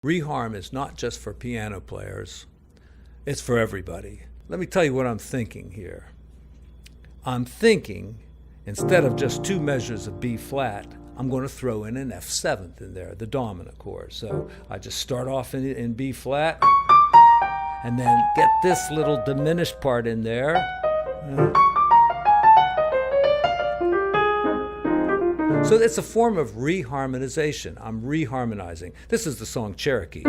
Reharm is not just for piano players, it's for everybody. Let me tell you what I'm thinking here. I'm thinking, instead of just two measures of B flat, I'm going to throw in an F7th in there, the dominant chord. So I just start off in B flat, and then get this little diminished part in there. So it's a form of reharmonization. I'm reharmonizing. This is the song Cherokee.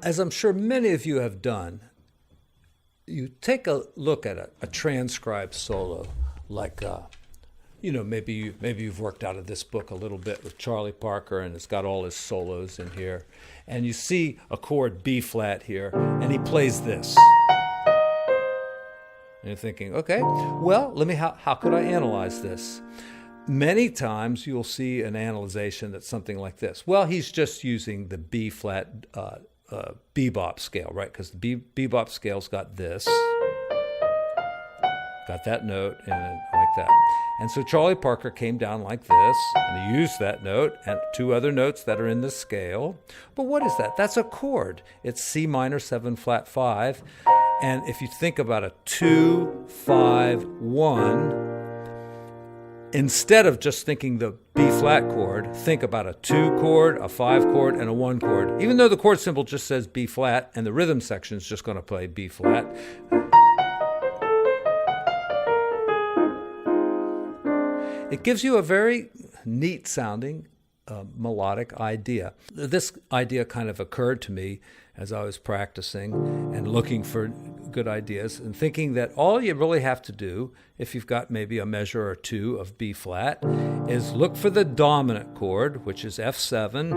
As I'm sure many of you have done, you take a look at a transcribed solo, like maybe you've worked out of this book a little bit with Charlie Parker, and it's got all his solos in here, and you see a chord B flat here, and he plays this. And you're thinking, okay, well, how could I analyze this? Many times you'll see an analyzation that's something like this. Well, he's just using the B flat bebop scale, right? Because the bebop scale's got this, got that note, and like that. And so Charlie Parker came down like this, and he used that note and two other notes that are in the scale. But what is that? That's a chord. It's C minor 7 flat 5. And if you think about a 2, 5, 1, instead of just thinking the B flat chord, think about a 2 chord, a 5 chord, and a 1 chord. Even though the chord symbol just says B flat and the rhythm section is just going to play B flat. It gives you a very neat sounding melodic idea. This idea kind of occurred to me as I was practicing and looking for good ideas, and thinking that all you really have to do, if you've got maybe a measure or two of B flat, is look for the dominant chord, which is F7,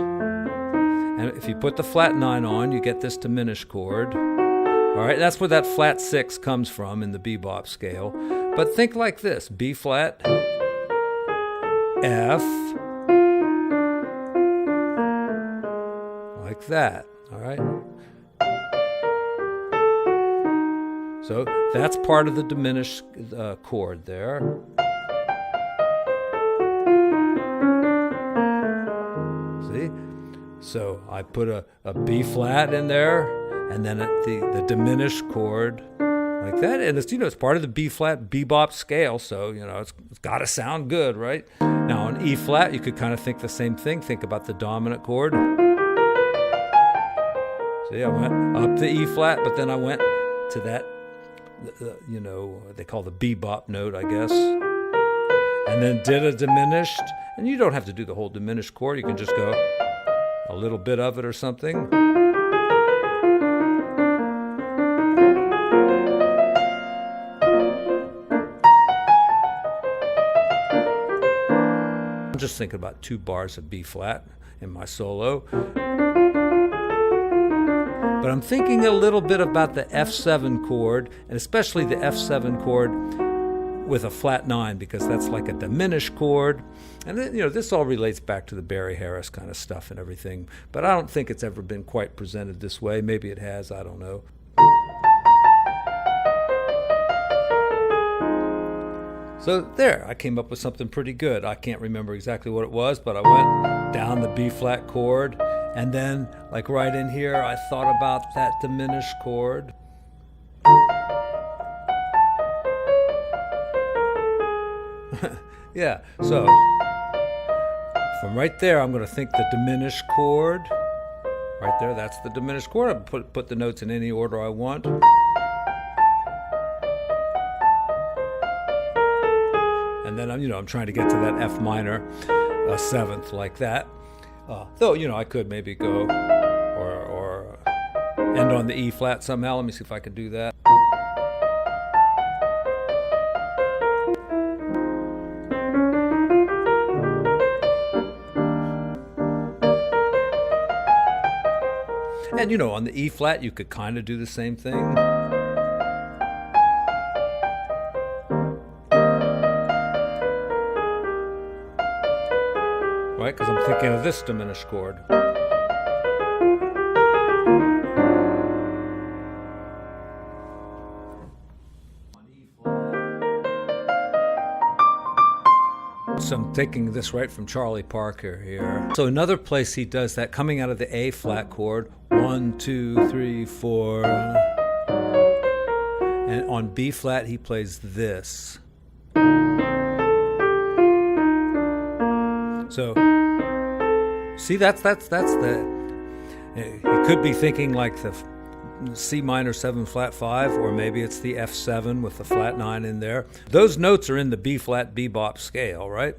and if you put the flat 9 on, you get this diminished chord. All right, that's where that flat 6 comes from in the bebop scale. But think like this: B flat, F, like that, all right? So that's part of the diminished chord there. See? So I put a B flat in there, and then the diminished chord like that. And it's part of the B flat bebop scale, so it's got to sound good, right? Now on E flat, you could kind of think the same thing. Think about the dominant chord. See, I went up the E flat, but then I went to that, they call the bebop note, I guess, and then did a diminished. And you don't have to do the whole diminished chord. You can just go a little bit of it or something. I'm just thinking about 2 bars of B flat in my solo. But I'm thinking a little bit about the F7 chord, and especially the F7 chord with a flat 9, because that's like a diminished chord. And then, this all relates back to the Barry Harris kind of stuff and everything. But I don't think it's ever been quite presented this way. Maybe it has, I don't know. So there, I came up with something pretty good. I can't remember exactly what it was, but I went down the B flat chord, and then, like right in here, I thought about that diminished chord. Yeah, so from right there, I'm going to think the diminished chord. Right there, that's the diminished chord. I put the notes in any order I want. And then I'm trying to get to that F minor 7th like that. Though, I could maybe go or end on the E flat somehow. Let me see if I can do that. And, on the E flat, you could kind of do the same thing. Right? Because I'm thinking of this diminished chord. Some taking this right from Charlie Parker here. So another place he does that, coming out of the A flat chord, 1, 2, 3, 4. And on B flat, he plays this. So, see, that's the. He could be thinking like the C minor 7 flat 5, or maybe it's the F7 with the flat 9 in there. Those notes are in the B flat bebop scale, right?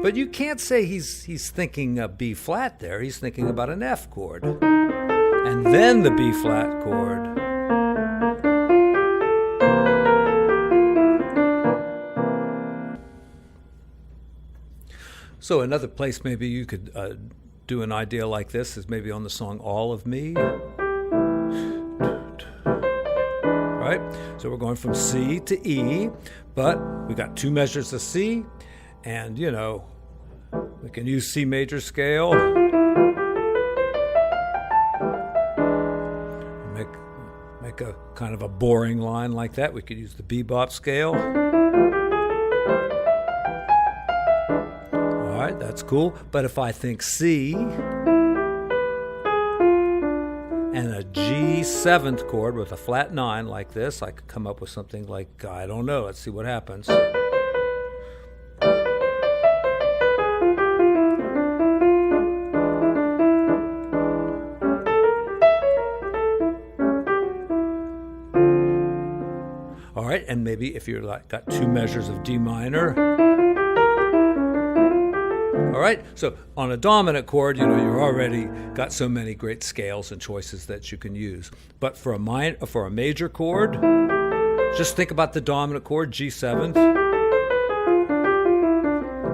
But you can't say he's thinking a B flat there. He's thinking about an F chord. And then the B flat chord. So another place maybe you could do an idea like this is maybe on the song All of Me. Right? So we're going from C to E, but we got 2 measures of C, and you know, we can use C major scale. Make a kind of a boring line like that. We could use the bebop scale. All right, that's cool. But if I think C and a G 7th chord with a flat 9 like this, I could come up with something like, I don't know, let's see what happens. All right, and maybe if you're like got 2 measures of D minor. All right, so on a dominant chord, you know, you're already got so many great scales and choices that you can use. But for a major chord, just think about the dominant chord, G7,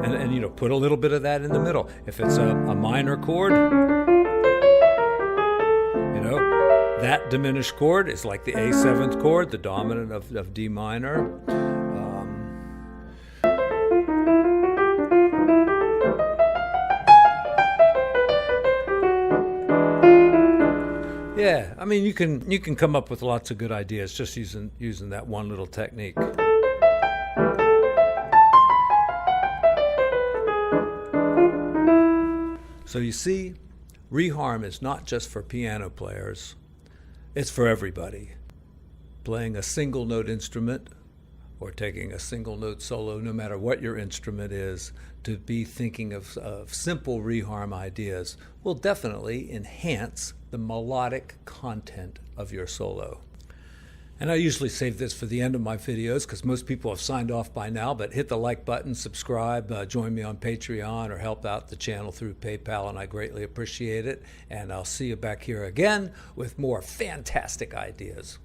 and you know, put a little bit of that in the middle. If it's a minor chord, you know, that diminished chord is like the A7th chord, the dominant of D minor. Yeah, I mean, you can come up with lots of good ideas just using that one little technique. So you see, reharm is not just for piano players. It's for everybody. Playing a single note instrument or taking a single note solo, no matter what your instrument is, to be thinking of simple reharm ideas will definitely enhance the melodic content of your solo. And I usually save this for the end of my videos because most people have signed off by now, but hit the like button, subscribe, join me on Patreon, or help out the channel through PayPal, and I greatly appreciate it. And I'll see you back here again with more fantastic ideas.